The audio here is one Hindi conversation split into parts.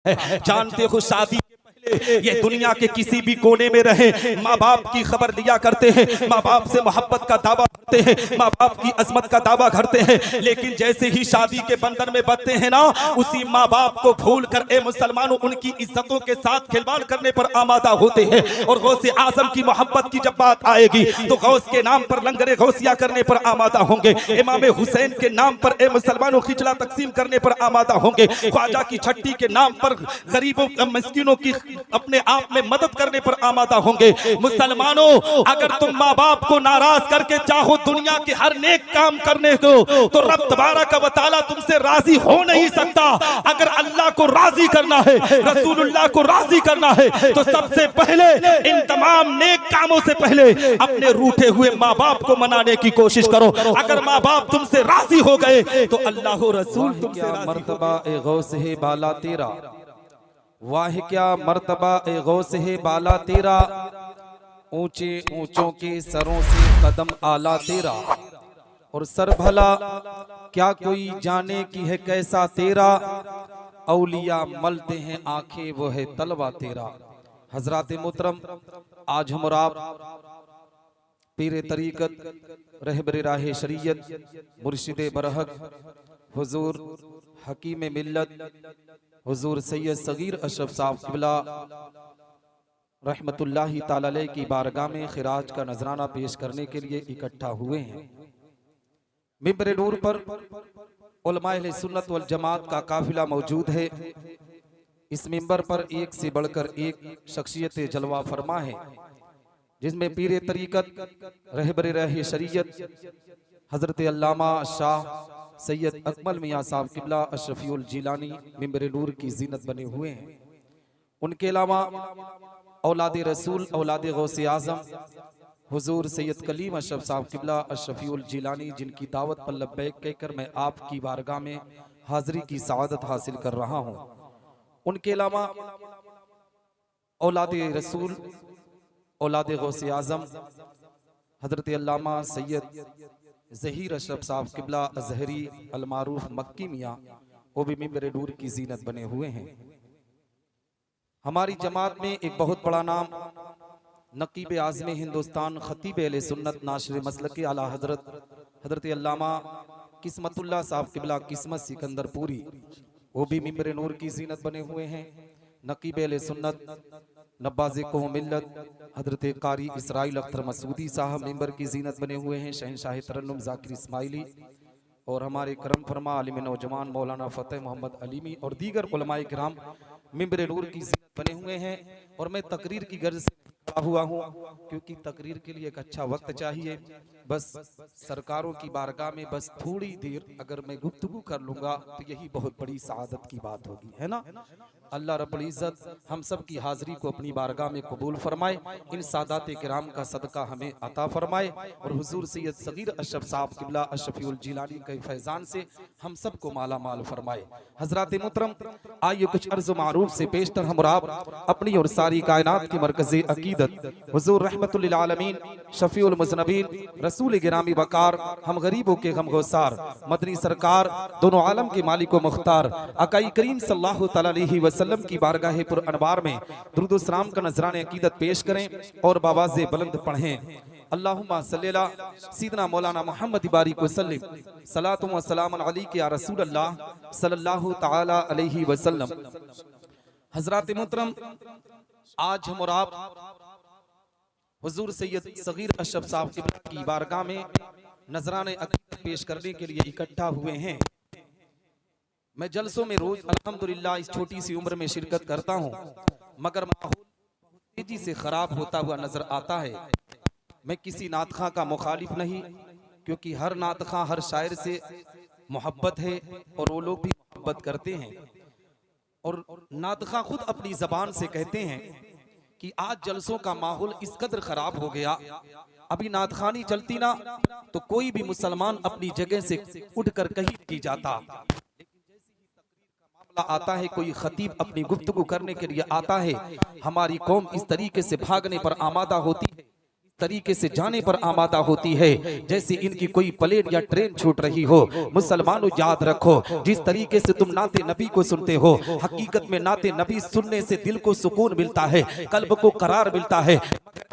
है। जानते हो शादी ये दुनिया के किसी भी कोने में रहे, माँ बाप की खबर लिया करते हैं, माँ बाप से मोहब्बत का दावा करते हैं, माँ बाप की अजमत का दावा करते हैं, लेकिन जैसे ही शादी के बंधन में बंधते हैं ना, उसी माँ बाप को भूल कर ए मुसलमानों उनकी इज्जतों के साथ खिलवाड़ करने पर आमादा होते हैं। और गौसे आजम की मोहब्बत की जब बात आएगी तो गौस के नाम पर लंगरे गौसिया करने पर आमादा होंगे, इमाम हुसैन के नाम पर ए मुसलमानों खिचड़ा तकसीम करने पर आमादा होंगे, ख्वाजा की छट्टी के नाम पर गरीबों मिस्किनों की अपने आप में मदद करने पर आमादा होंगे। मुसलमानों, अगर तुम माँ बाप को नाराज करके चाहो दुनिया के हर नेक काम करने को, तो रब तबारक व तआला तुमसे राजी हो नहीं सकता। अगर अल्लाह को राजी करना है, रसूलुल्लाह को राजी करना है, तो सबसे पहले इन तमाम नेक कामों से पहले अपने रूठे हुए माँ बाप को मनाने की कोशिश करो। अगर माँ बाप तुमसे राजी हो गए तो अल्लाह रसूल तुमसे मर्तबा ए गौस है बाला तेरा, वाह क्या मर्तबा ए गौस है बाला तेरा, ऊंचे ऊंचों के सरों से कदम आला तेरा, और सर भला क्या कोई जाने की है कैसा तेरा, औलिया मलते हैं आंखें वो है तलवा तेरा। हजरात मोहतरम, आज हम और आप पीर तरीकत, रहबर राह शरीयत, मुर्शिद बरहक, हुजूर हकीम मिल्लत, हुजूर सैयद सगीर अशरफ साहब क़िबला रहमतुल्लाहि ताला अलैह की बारगाह में खिराज का नजराना पेश करने के लिए इकट्ठा हुए हैं। मिंबर नूर पर उलमाए अहले सुन्नत वल जमात का काफिला मौजूद है। इस मिंबर पर एक से बढ़कर एक शख्सियत जलवा फरमा है, जिसमें पीर तरीकत, रहबर राह शरीयत हजरत अल्लामा शाह सैयद अकमल मियाँ साहब क़िबला अशरफीउल जिलानी मिंबर नूर की जीनत बने हुए हैं। उनके अलावा औलाद रसूल, औलाद गौसे आज़म हुजूर सैयद कलीम अशरफ साहब क़िबला अशरफीउल जिलानी, जिनकी दावत पर लब्बैक कहकर मैं आपकी बारगाह में हाजिरी की सआदत हासिल कर रहा हूँ। उनके अलावा औलाद रसूल, औलाद गौसे आज़म हजरत अल्लामा सैयद ज़हीर अशरफ साहब क़िबला अज़हरी अलमारूफ मक्की मियाँ, वो भी मिंबर नूर की जीनत बने हुए हैं। हमारी जमात में एक बहुत बड़ा नाम नकीब आज़म हिंदुस्तान, खतीब अहले सुन्नत, नाशिर मसलक आला हजरत अल्लामा किस्मतुल्लाह साहब क़िबला किस्मत सिकंदरपुरी, वो भी मिंबर नूर की जीनत बने हुए हैं। नकीब अहले सुन्नत, नब्बाज़े कौम मिल्लत हजरत कारी इसराइल अख्तर मसूदी साहब मिंबर की जीनत बने हुए हैं। शहनशाह तरन्नुम ज़ाकिर इस्माइली और हमारे करम फरमा आलिम नौजवान मौलाना फ़तेह मोहम्मद अलीमी और दीगर उलमाए किराम मिंबर नूर की जीनत बने हुए हैं। और मैं तकरीर की गर्ज से खड़ा हुआ हूँ, क्योंकि तकरीर के लिए एक अच्छा वक्त चाहिए। बस सरकारों की बारगाह में बस थोड़ी देर अगर मैं गुफ्तगू कर लूँगा तो यही बहुत बड़ी सआदत की बात होगी, है ना। अल्लाह रब्बुल इज़्ज़त हम सब की हाज़िरी को अपनी बारगाह में कबूल फरमाए, इन सादात किराम का सदका हमें अता फरमाए, और हुजूर सैयद सगीर अशरफ साहब क़िबला अशरफीउल जिलानी के फैज़ान से हम सब को माला माल फरमाए। हज़रात मोहतरम, आइए कुछ अर्ज़ मारूफ से पेशतर हम और आप अपनी और सारी कायनात की मरकज़े अकीदत हुजूर रहमतुल लिल आलमीन शफीउल मुज़नबीन रसूल गिरामी वकार, हम गरीबों के गमगोसार, मदनी सरकार, दोनों आलम के मालिक व मुख्तार आकाई करीम सल्लल्लाहु तआला अलैहि वसल्लम की बारगाह पुर अनवार में दुरूद व सलाम का नजराने अकीदत पेश करें और बावाज़े बुलंद पढ़ें। अल्लाहुम्मा सल्ली अला सय्यिदना मौलाना मुहम्मद बारिक वसल्लम सलातु व सलाम अलैका या रसूल अल्लाह सल्लल्लाहु तआला अलैहि वसल्लम। हज़रात मोहतरम, आज हम और आप हुजूर सैयद सगीर अशरफ साहब की बारगाह में नजराने अकीदत पेश करने के लिए इकट्ठा हुए हैं। मैं जलसों में रोज अल्हम्दुलिल्लाह इस छोटी सी उम्र में शिरकत करता हूँ, मगर माहौल तेजी से खराब होता हुआ नजर आता है। मैं किसी नातखा का मुखालिफ नहीं, क्योंकि हर नातखा हर शायर से मोहब्बत है और वो लोग भी मोहब्बत करते हैं। और नातखा खुद अपनी जबान से कहते हैं कि आज जलसों का माहौल इस कदर खराब हो गया, अभी नातखानी चलती ना तो कोई भी मुसलमान अपनी जगह से उठकर कहीं नहीं जाता। आता है कोई खतीब अपनी गुफ्तगू करने के लिए आता है, हमारी कौम इस तरीके से भागने पर आमादा होती है। तरीके से जाने पर आमादा होती है जैसे इनकी कोई प्लेन या ट्रेन छूट रही हो। मुसलमानों याद रखो, जिस तरीके से तुम नाते नबी को सुनते हो, हकीकत में नाते नबी सुनने से दिल को सुकून मिलता है, कल्ब को करार मिलता है।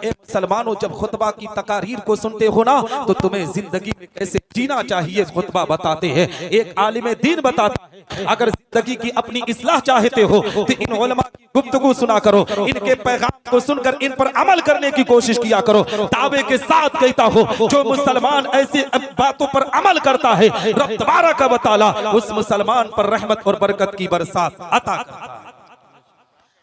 मुसलमानों जब खुतबा की तकारीर को सुनते हो ना, तो तुम्हें जिंदगी में कैसे जीना चाहिए खुतबा बताते हैं, एक आलिम दीन बताता है। अगर जिंदगी की अपनी इस्लाह चाहते हो तो इन उलमा की गुफ्तगू सुना करो, इनके पैगाम को सुनकर इन पर अमल करने की कोशिश किया करो। दावे के साथ कहता हो, जो मुसलमान ऐसी बातों पर अमल करता है, रब तबारक व तआला उस मुसलमान पर रहमत और बरकत की बरसात अता करता है।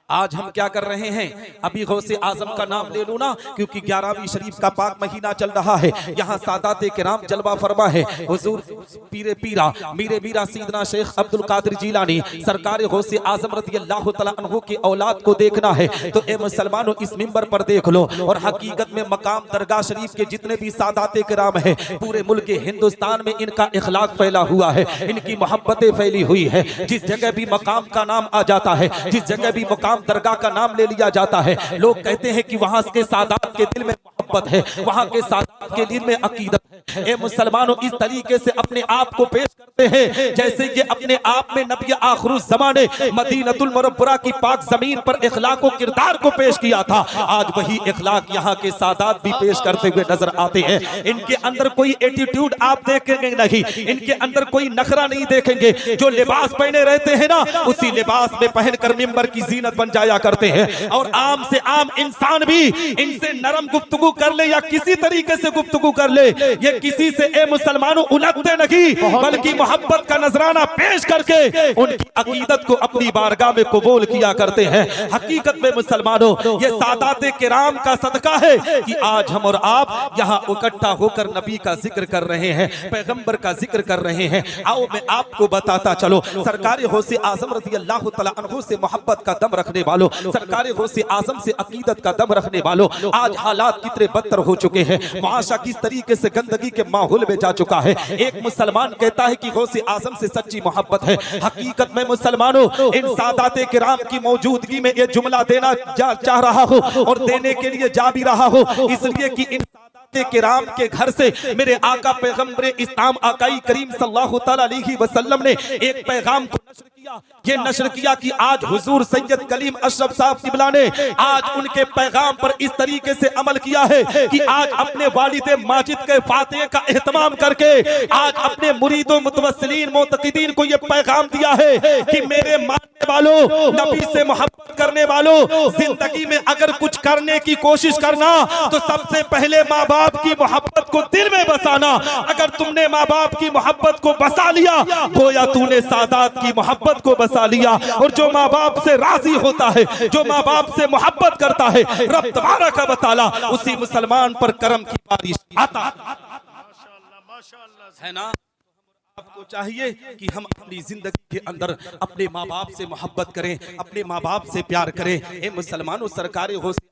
आज हम क्या कर रहे हैं, अभी गौसे आजम का नाम ले लूं ना, क्योंकि 11वीं शरीफ का पाक महीना चल रहा है। यहाँ सादात किराम जलवा फरमा है। हुजूर पीरे पीरा मीरे मीरा सीदना शेख अब्दुल कादिर जीलानी सरकार गौसे आजम रज़ी अल्लाह तआला अन्हु की औलाद को देखना है तो ए मुसलमानों इस मिंबर पर देख लो। और हकीकत में मकाम दरगाह शरीफ के जितने भी सादात किराम है, पूरे मुल्क हिंदुस्तान में इनका इखलाक फैला हुआ है, इनकी मोहब्बतें फैली हुई है। जिस जगह भी मकाम का नाम आ जाता है, जिस जगह भी मकाम दरगाह का नाम ले लिया जाता है, लोग कहते हैं कि वहां के सादात के दिल में मोहब्बत है, वहां के सादात के दिल में अकीदत है। ए मुसलमानों इस तरीके से अपने आप को पेश करते हैं जैसे ये अपने आप में नबी आखिरुज़ ज़माने मदीनतुल मुनव्वरा की पाक जमीन पर इखलाक और किरदार को पेश किया था। आज वही इखलाक यहाँ के सादात भी पेश करते हुए नजर आते हैं। इनके अंदर कोई एटीट्यूड आप देखेंगे नहीं, इनके अंदर कोई नखरा नहीं देखेंगे। जो लिबास पहने रहते हैं ना, उसी लिबास में पहनकर मिंबर की जीनत बन जाया करते हैं। और आम से आम इंसान भी इनसे नरम गुफ्तगू कर ले या किसी तरीके से गुफ्तगू कर ले, ये किसी से ए मुसलमानों उलझते नहीं, बल्कि मोहब्बत का नजराना पेश करके उनकी अकीदत को अपनी बारगाह में कबूल किया करते हैं। हकीकत में मुसलमानों ये सादात किराम का सदका है कि आज हम और आप यहाँ इकट्ठा होकर नबी का जिक्र कर रहे हैं, पैगंबर का जिक्र कर रहे हैं। आओ मैं आपको बताता चलो, सरकार गौसे आजम रज़ी अल्लाह तआला अन्हु से मोहब्बत का दम रखने वालों, सरकार गौसे आजम से अकीदत का दम रखने वालों, आज हालात कितने बदतर हो चुके हैं, मुआशरा किस तरीके से गंदगी के माहौल में जा चुका है। एक मुसलमान कहता है कि गौसे आजम से सच्ची मोहब्बत है। हकीकत में मुसलमानों इन सादाते किराम की मौजूदगी में ये जुमला देना चाह रहा हो और देने के लिए जा भी रहा हो, इसलिए कि इन किराम के घर से मेरे आका पैगंबर इस्लाम आकाई करीम सल्लल्लाहु तआला अलैहि वसल्लम ने एक पैगाम को नश्र किया। ये नश्र किया कि आज हुजूर सैयद कलीम अशरफ साहब किबला ने आज उनके पैगाम पर इस तरीके से अमल किया है कि आज अपने वालिद माजिद के फातिहे का एहतमाम करके आज अपने मुरीदों मुतवस्सिलीन मोतकिदीन को ये पैगाम दिया है कि मेरे मानने वालों, नबी से मोहब्बत करने वालों, जिंदगी में अगर कुछ करने की कोशिश करना तो सबसे पहले माँ बाप की मोहब्बत को दिल में बसाना। अगर तुमने माँ बाप की मोहब्बत को बसा लिया, गोया तूने सादात की मोहब्बत को बसा लिया। और जो माँ बाप से राजी होता है, जो माँ बाप से मोहब्बत करता है, रब तबारक व तआला उसी मुसलमान पर करम की बारिश आता है ना। आपको चाहिए कि हम अपनी जिंदगी के अंदर अपने माँ बाप से मोहब्बत करें, अपने माँ बाप से प्यार करें। ए मुसलमानों, सरकार गौसे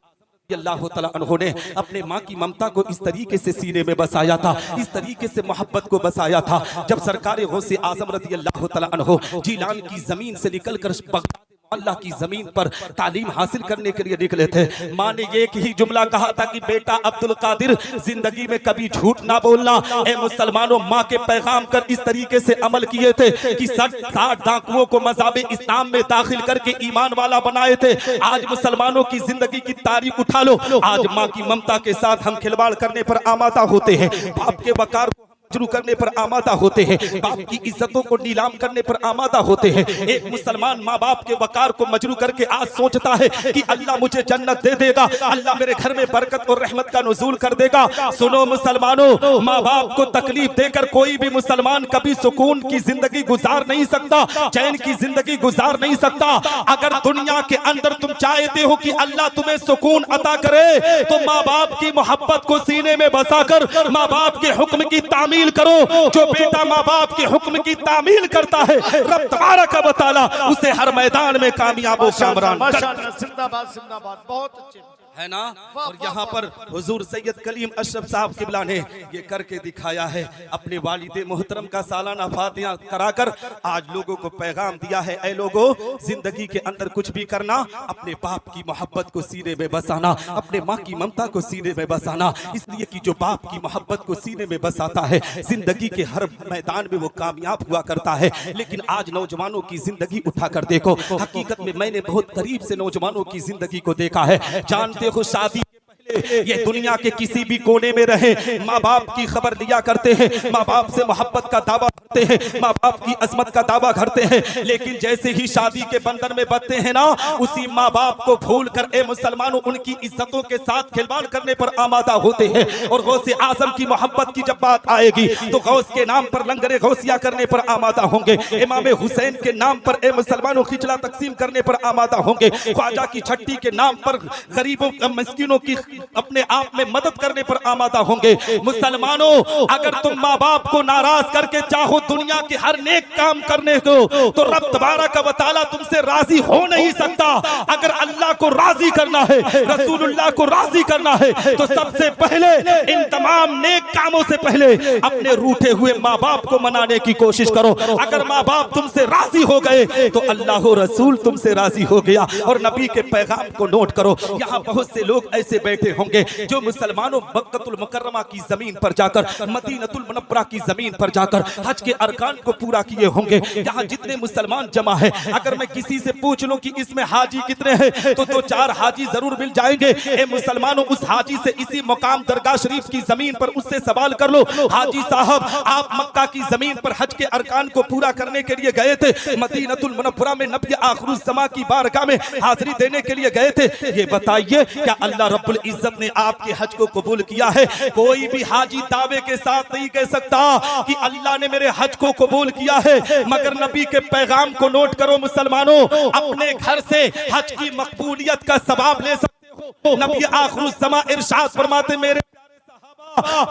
अल्लाह तआला अन्हु ने अपने माँ की ममता को इस तरीके से सीने में बसाया था, इस तरीके से मोहब्बत को बसाया था। जब सरकार गौसे आजम रज़ी अल्लाह तआला अन्हु जीलान की जमीन से निकलकर बगदाद अल्लाह की जमीन पर तालीम हासिल करने के लिए निकले थे, माँ ने एक ही जुमला कहा था कि बेटा अब्दुल कादिर, जिंदगी में कभी झूठ ना बोलना। ए मुसलमानों, माँ के पैगाम कर इस तरीके से अमल किए थे कि 60 डाकुओं को मज़ाब इस्लाम में दाखिल करके ईमान वाला बनाए थे। आज मुसलमानों की जिंदगी की तारीख उठा लो, आज माँ की ममता के साथ हम खिलवाड़ करने पर आमादा होते हैं, बाप के वकार शुरू करने पर आमादा होते हैं, बाप की इज्जतों को नीलाम करने पर आमादा होते हैं। एक मुसलमान माँ बाप के वकार को मजरू करके आज सोचता है कि अल्लाह मुझे जन्नत दे देगा, अल्लाह मेरे घर में बरकत और रहमत का नुज़ूल कर देगा। सुनो मुसलमानों, माँ बाप को तकलीफ देकर कोई भी मुसलमान कभी सुकून की जिंदगी गुजार नहीं सकता, चैन की जिंदगी गुजार नहीं सकता। अगर दुनिया के अंदर तुम चाहते हो कि अल्लाह तुम्हें सुकून अता करे, तो माँ बाप की मोहब्बत को सीने में बसाकर माँ बाप के हुक्म की तामील करो। जो बेटा माँ बाप के हुक्म की तामील करता है, रब तबारक व तआला उसे हर मैदान में कामयाब और कामरान। माशाअल्लाह, जिंदाबाद जिंदाबाद, बहुत अच्छे। है ना। और यहाँ पर हुजूर सैयद कलीम अशरफ साहब किबला ने ये करके दिखाया है। अपने वालिद मोहतरम का सालाना फातिहा कराकर आज लोगों को पैगाम दिया है, ऐ लोगों, जिंदगी के अंदर कुछ भी करना, अपने बाप की मोहब्बत को सीने में बसाना, अपने माँ की ममता को सीने में बसाना। इसलिए कि जो बाप की मोहब्बत को सीने में बसाता है जिंदगी के हर मैदान में वो कामयाब हुआ करता है। लेकिन आज नौजवानों की जिंदगी उठाकर देखो, हकीकत में मैंने बहुत करीब से नौजवानों की जिंदगी को देखा है। जानते हो, शादी ये दुनिया के किसी भी कोने में रहे, माँ बाप की खबर दिया करते हैं, माँ बाप से मोहब्बत का दावा करते हैं, माँ बाप की अजमत का दावा करते हैं। लेकिन जैसे ही शादी के बंधन में बंधते हैं ना, उसी माँ बाप को भूल कर ए मुसलमानों उनकी इज्जतों के साथ खिलवाड़ करने पर आमादा होते हैं। और गौसे आजम की मोहब्बत की जब बात आएगी तो गौस के नाम पर लंगरे गौसिया करने पर आमादा होंगे, इमाम हुसैन के नाम पर ए मुसलमानों खिचड़ा तकसीम करने पर आमादा होंगे, ख्वाजा की छट्टी के नाम पर गरीबों मिस्किनों की अपने आप में मदद करने पर आमादा होंगे। मुसलमानों, अगर तुम माँ बाप को नाराज करके चाहो दुनिया के हर नेक काम करने को, तो रब तबारक व तआला तुमसे राजी हो नहीं सकता। अगर अल्लाह को राजी करना है, रसूलुल्लाह को राजी करना है, तो सबसे पहले इन तमाम नेक कामों से पहले अपने रूठे हुए माँ बाप को मनाने की कोशिश करो। अगर माँ बाप तुमसे राजी हो गए तो अल्लाह रसूल तुमसे राजी हो गया। और नबी के पैगाम को नोट करो। यहाँ बहुत से लोग ऐसे बैठे होंगे जो मुसलमानों मक्कतुल मुकर्रमा की जमीन पर जाकर, मदीनतुल मुनव्वरा की जमीन पर जाकर हज के अरकान को पूरा किए होंगे। यहाँ जितने मुसलमान जमा है, अगर मैं किसी से पूछ लूं कि इसमें हाजी कितने हैं तो 2-4 हाजी जरूर मिल जाएंगे। ए मुसलमानों, उस हाजी से इसी मुकाम दरगाह शरीफ की जमीन पर उससे सवाल कर लो, हाजी साहब आप मक्का की जमीन पर हज के अरकान को पूरा करने के लिए गए थे, मदीनतुल मुनव्वरा में नबी आखिरुज़्ज़मा की बारगाह में हाजिरी देने के लिए गए थे, ये बताइए क्या अल्लाह रब्बुल इज्जत ने आपके हज को कबूल किया है? कोई भी हाजी दावे के साथ नहीं कह सकता कि अल्लाह ने मेरे हज को कबूल किया है। मगर नबी के पैगाम को नोट करो मुसलमानों, अपने घर से हज की मकबूलियत का सवाब ले सकते हो। नबी आखिरुज़्ज़मा इरशाद फरमाते, मेरे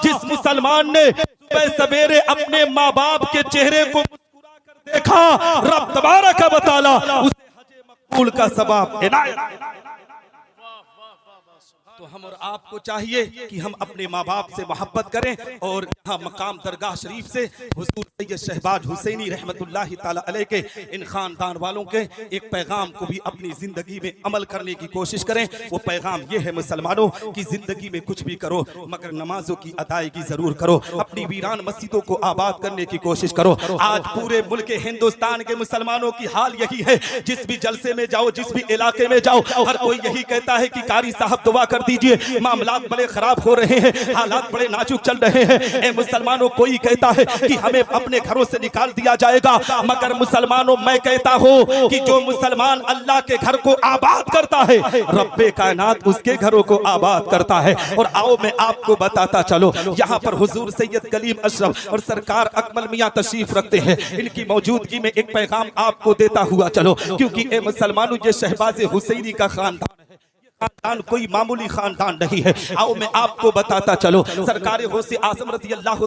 जिस मुसलमान ने सुबह सवेरे अपने माँ बाप के चेहरे को मुस्कुरा कर देखा, रब तबारक व तआला उसे हज मकबूल का सवाब इनायत। तो हम और आपको चाहिए कि हम अपने माँ बाप से मोहब्बत करें और यहाँ मकाम दरगाह शरीफ से हुजूर सैयद शहबाज हुसैनी रहमतुल्लाहि ताला अलैह के इन खानदान वालों के एक पैगाम को भी अपनी जिंदगी में अमल करने की कोशिश करें। वो पैगाम ये है मुसलमानों की जिंदगी में कुछ भी करो मगर नमाजों की अदायगी जरूर करो, अपनी वीरान मस्जिदों को आबाद करने की कोशिश करो। आज पूरे मुल्क हिंदुस्तान के मुसलमानों की हाल यही है, जिस भी जलसे में जाओ, जिस भी इलाके में जाओ, हर कोई यही कहता है कि कारी साहब दुआ कर दीजिए, मामलात बड़े खराब हो रहे हैं, हालात बड़े नाजुक चल रहे हैं। ए मुसलमानों, कोई कहता है कि हमें अपने घरों से निकाल दिया जाएगा, मगर मुसलमानों मैं कहता हूं कि जो मुसलमान अल्लाह के घर को आबाद करता है, रब्बे कायनात उसके घरों को आबाद करता है। और आओ मैं आपको बताता चलो, यहाँ पर हुजूर सैयद कलीम अशरफ और सरकार अकमल मियां तशरीफ रखते हैं। इनकी मौजूदगी में एक पैगाम आपको देता हुआ चलो, क्योंकि ए मुसलमानों ये शहबाज हुसैनी का खानदान है, खानदान कोई मामूली खानदान नहीं है। आओ मैं आपको बताता चलो, सरकार गौसे आज़म रज़ी अल्लाह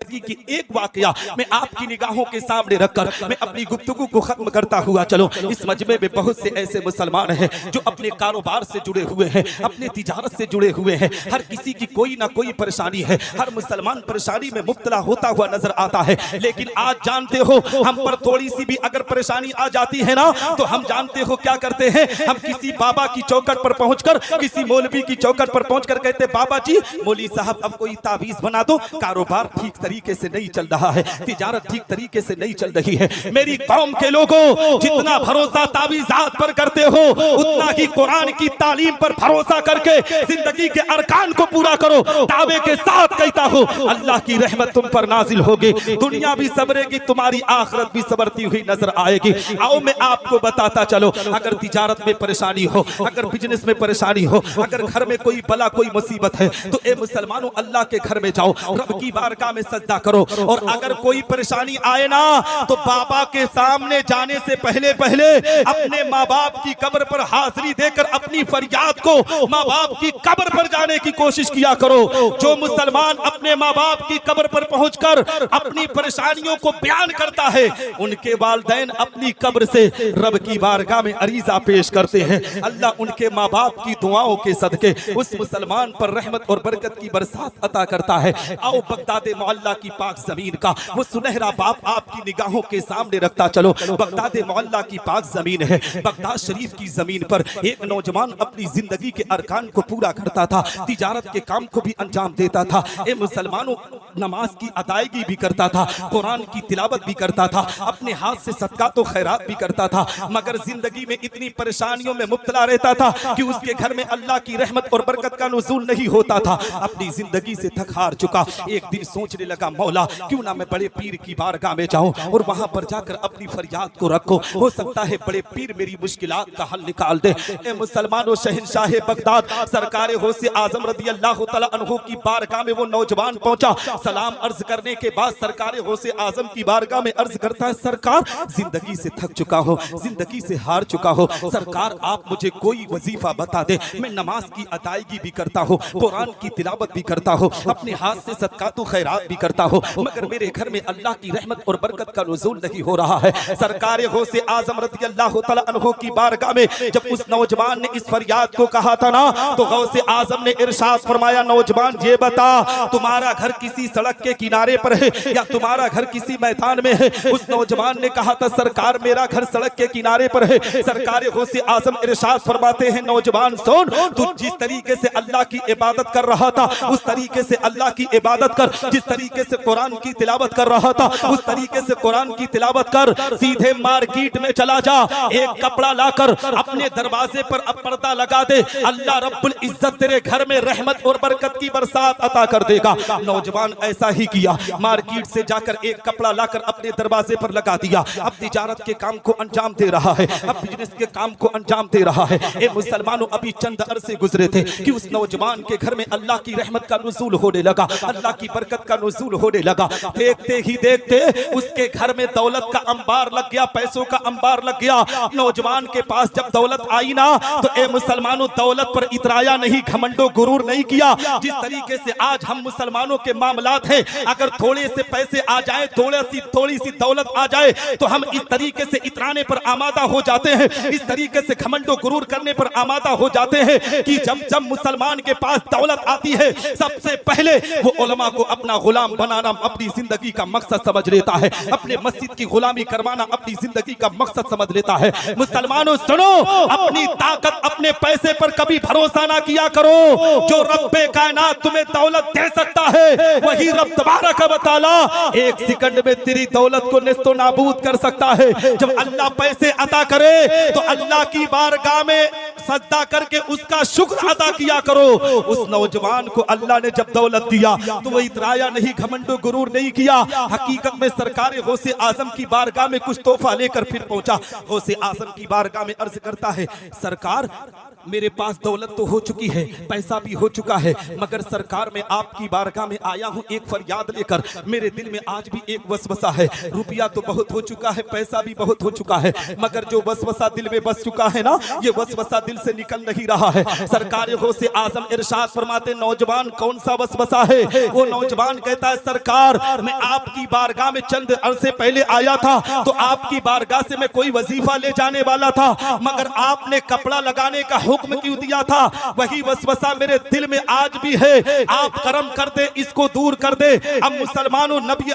की एक वाकया मैं आपकी निगाहों के सामने रखकर मैं अपनी गुफ्तगू को खत्म करता हुआ चलो। इस मजमे में बहुत से ऐसे मुसलमान हैं जो अपने कारोबार से जुड़े हुए हैं, अपने तिजारत से जुड़े हुए हैं। हर किसी की कोई ना कोई परेशानी है, हर मुसलमान परेशानी में मुब्तला होता हुआ नजर आता है। लेकिन आज जानते हो, हम पर थोड़ी सी भी अगर परेशानी आ जाती है ना, तो हम जानते हो क्या करते हैं, हम किसी बाबा की चौखट पर पहुंचकर, किसी मौलवी की चौखट पर पहुंचकर कहते, बाबा जी मौलवी साहब अब कोई ताबीज बना दो, कारोबार ठीक तरीके से नहीं चल रहा है, तिजारत ठीक तरीके से नहीं चल रही है। मेरी कौम के लोगों, जितना भरोसा ताबीजात पर करते हो, उतना ही कुरान की तालीम पर भरोसा करके जिंदगी के अरकान को पूरा करो। दावे के साथ कहता हूं, अल्लाह की रहमत तुम पर नाजिल होगी, दुनिया भी सबरेगी, तुम्हारी आखिरत भी सबरती हुई नजर आएगी। आओ मैं आपको बताता चलो, अगर तिजारत में परेशानी हो, अगर बिजनेस में परेशानी हो, अगर घर में कोई बला कोई मुसीबत है, तो ए मुसलमानों अल्लाह के घर में जाओ, रब की बारगाह में सजदा सजदा करो। और अगर कोई परेशानी आए ना तो बाबा के सामने जाने से पहले पहले अपने माँ बाप की कब्र पर हाजिरी देकर अपनी फरियाद को माँ बाप की कब्र पर जाने की कोशिश किया करो। जो मुसलमान अपने माँ बाप की कब्र पर पहुंचकर अपनी परेशानियों को बयान करता है, उनके वालिदैन अपनी कब्र से रब की बारगाह में अरीजा पेश करते हैं। अल्लाह उनके माँ बाप की दुआओं के सदके उस मुसलमान पर रहमत और बरकत की बरसात अता करता है। आओ बगदाद मोहल्ला की पाक जमीन का वो सुनहरा बाप आपकी निगाहों के सामने रखता चलो। बगदाद मोहल्ला की पाक जमीन है। बगदाद शरीफ की जमीन पर एक नौजवान अपनी जिंदगी के अरकान को पूरा करता था, तिजारत के काम को भी अंजाम देता था। ए मुसलमानों, नमाज की अदायगी भी करता था, कुरान की तिलावत भी करता था, अपने हाथ से सदका तो खैरात भी करता था, मगर जिंदगी में इतनी परेशानियों में मुब्तला रहता था कि उसके घर में अल्लाह की रहमत और बरकत का नुज़ूल नहीं होता था। अपनी जिंदगी से थक हार चुका एक दिन सोचने लगा, मौला क्यों ना मैं बड़े पीर की बारगाह में जाऊं और वहां पर जाकर अपनी फरियाद को रखो, हो सकता है बड़े पीर मेरी मुश्किलात का हल निकाल दे। ए मुसलमानों, शहंशाह बगदाद सरकार गौसे आजम रज़ी अल्लाह तआला अन्हु की बारगाह में वो नौजवान पहुंचा। सलाम अर्ज करने के बाद सरकार गौसे आजम की बारगाह में अर्ज करता है, सरकार जिंदगी से थक चुका हो, जिंदगी से हार चुका हो, सरकार आप मुझे कोई वजीफा बता दे। मैं नमाज की अदायगी भी करता हूँ, कुरान की तिलावत भी करता हूँ, अपने हाथ से सदका तो खैरात भी करता हूँ, मगर मेरे घर में अल्लाह की रहमत और बरकत का नुज़ूल नहीं हो रहा है। सरकार गौसे आजम रज़ी अल्लाह तआला अन्हु की बारगाह में जब उस नौजवान ने इस फरियाद को कहा था ना, तो गौसे आजम ने इरशाद फरमाया, नौजवान ये बता, तुम्हारा घर किसी सड़क के किनारे पर है या तुम्हारा घर किसी मैदान में है? उस नौजवान ने कहा था, सरकार मेरा घर सड़क के किनारे पर है। सरकार गौसे आजम इरशाद फरमाते हैं, नौजवान सुन, तू जिस तरीके से अल्लाह की इबादत कर रहा था उस तरीके से अल्लाह की इबादत कर, जिस तरीके से कुरान की तिलावत कर रहा था उस तरीके से कुरान की तिलावत कर। सीधे मार्केट में चला जा, एक कपड़ा लाकर अपने दरवाजे पर अब पर्दा लगा दे, अल्लाह रब्बुल इज्जत तेरे घर में रहमत और बरकत की बरसात अता कर देगा। नौजवान ऐसा ही किया, मार्केट से जाकर एक कपड़ा लाकर अपने दरवाजे पर लगा दिया। अब तिजारत के काम को अंजाम दे रहा है, अब बिजनेस के काम को अंजाम दे रहा है। ए मुसलमानों, अभी चंद अरसे गुजरे थे कि उस नौजवान के घर में अल्लाह की रहमत का नुज़ूल होने लगा, अल्लाह की बरकत का नुज़ूल होने लगा। देखते ही देखते उसके घर में दौलत का अंबार लग गया, पैसों का अंबार लग गया। नौजवान के पास जब दौलत आई ना, तो ए मुसलमानों, दौलत पर इतराया नहीं, घमंडो गुरूर नहीं किया। जिस तरीके से आज हम मुसलमानों के मामलात हैं, अगर थोड़े से पैसे आ जाए, थोड़ी सी दौलत आ जाए, तो हम इस तरीके से इतराने पर आमादा हो जाते हैं, इस तरीके से घमंडो गुरूर करने पर आमादा हो जाते हैं कि जब जब मुसलमान के पास दौलत आती है, सबसे पहले वो उलमा को अपना गुलाम बनाना अपनी जिंदगी का मकसद समझ लेता है, अपने मस्जिद की गुलामी करवाना अपनी जिंदगी का मकसद समझ लेता है। मुसलमानों सुनो, अपनी ताकत अपने पैसे पर कभी भरोसा ना किया करो। जो रब्बे कायनात तुम्हें दौलत दे सकता है, वही रब तबारक व तआला एक सेकंड में तेरी दौलत को नेस्तो नाबूद कर सकता है। जब अल्लाह पैसे अता करे तो अल्लाह की बारगाह में सजदा करके उसका शुक्र अदा किया करो। उस नौजवान को अल्लाह ने जब दौलत दिया तो वो इतराया नहीं, घमंडो गुरूर नहीं किया। हकीकत में सरकार गौसे आजम की बारगाह में कुछ तोहफा लेकर फिर पहुंचा। गौसे आजम की बारगाह में अर्ज करता है, सरकार मेरे पास दौलत तो हो चुकी है, पैसा भी हो चुका है, मगर सरकार मैं आपकी बारगाह में आया हूं एक फरियाद लेकर। मेरे दिल में आज भी एक वसवसा है, रुपया तो बहुत हो चुका है, पैसा भी बहुत हो चुका है, मगर जो वसवसा दिल में बस चुका है ना, ये वसवसा दिल से निकल नहीं रहा है। सरकार गौसे आजम इरशाद फरमाते, नौजवान कौन सा वसवसा है? वो नौजवान कहता है, सरकार मैं आपकी बारगाह में चंद अरसे पहले आया था, तो आपकी बारगाह से मैं कोई वजीफा ले जाने वाला था, मगर आपने कपड़ा लगाने का हुक्म क्यों दिया था? वही वसवसा मेरे दिल में आज भी है, आप करम कर दे, इसको दूर कर दे। अब मुसलमानों, नबी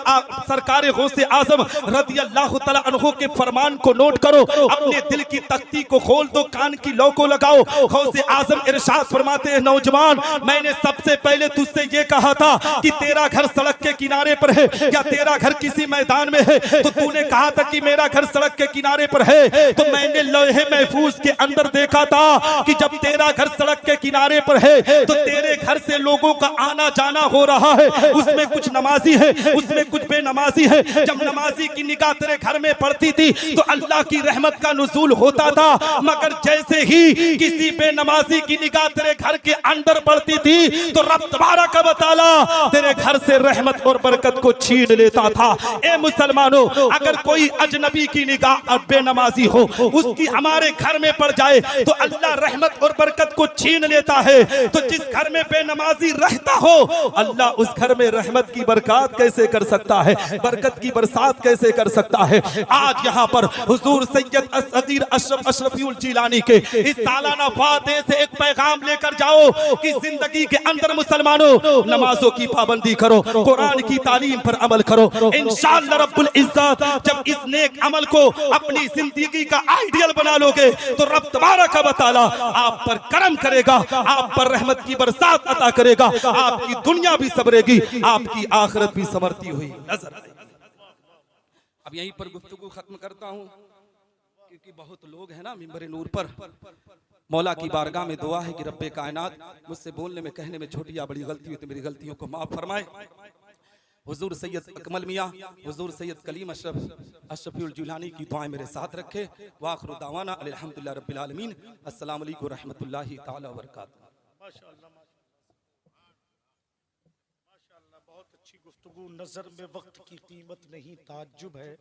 सरकार गौसे आजम रज़ी अल्लाह तआला अन्हु के फरमान को नोट करो, अपने दिल की तख्ती को खोल दो, कान की लौ को लगाओ। गौसे आजम इरशाद फरमाते हैं, नौजवान मैंने सबसे पहले तुझसे ये कहा था कि तेरा घर सड़क के किनारे पर है या तेरा घर किसी मैदान में है, तो तूने कहा था कि मेरा घर सड़क के किनारे पर है। तो मैंने लौहे महफूज के अंदर देखा था कि जब तेरा घर सड़क के किनारे पर है तो तेरे घर से लोगों का आना जाना हो रहा है, उसमें कुछ नमाजी है, उसमें कुछ बेनमाजी है। जब नमाजी की निगाह तेरे घर में पड़ती थी तो अल्लाह की रहमत का नुज़ूल होता था, मगर जैसे ही किसी बेनमाजी की निगाह तेरे घर के अंदर पड़ती थी तो रब तबारक व तआला तेरे घर से रहमत और बरकत को छीन लेता था। ए मुसलमानों, अगर कोई अजनबी की निगाह बेनमाजी हो उसकी हमारे घर में पड़ जाए तो अल्लाह रहमत और बरकत को छीन लेता है। तो जिस घर में बेनमाजी रहता हो अल्लाह उस घर में रहमत की बरकत कैसे कर सकता है, बरकत की बरसात कैसे कर सकता है। आज यहाँ पर हुजूर सैयद असगीर अशरफ अशरफीउल जिलानी के इस सालाना वादे से एक पैगाम लेकर जाओ कि जिंदगी के अंदर मुसलमानों नमाजों की पाबंदी करो, कुरान की तालीम पर अमल करो। इंशाअल्लाह रब्बुल इज्जत जब इस नेक अमल को अपनी जिंदगी का आइडियल बना लोगे तो रब तबारक व तआला आप पर करम करेगा, आप पर रहमत की बरसात अता करेगा, आपकी दुनिया भी संवरेगी, आपकी आखिरत भी संवरती हुई नजर आएगी। अब यहीं पर गुफ्तगू खत्म करता हूँ क्योंकि बहुत लोग हैं ना मिंबर नूर पर। मौला की बारगाह में दुआ है कि रब्बे कायनात मुझसे बोलने में कहने में छोटी या बड़ी गलती हुई तो मेरी गलतियों को माफ फरमाए। हुजूर सैयद अकमल मियाँ, हुजूर सैयद कलीम अशरफीउल जिलानी की दुआएं मेरे साथ रखे। वाखिरु दावाना अल्हम्दुलिल्लाह रब्बिल आलमीन। अस्सलामु अलैकुम रहमतुल्लाहि ताला व बरकातहू। माशाअल्लाह, माशाअल्लाह, बहुत अच्छी गुफ्तगू। नजर में वक्त की कीमत नहीं, ताज्जुब है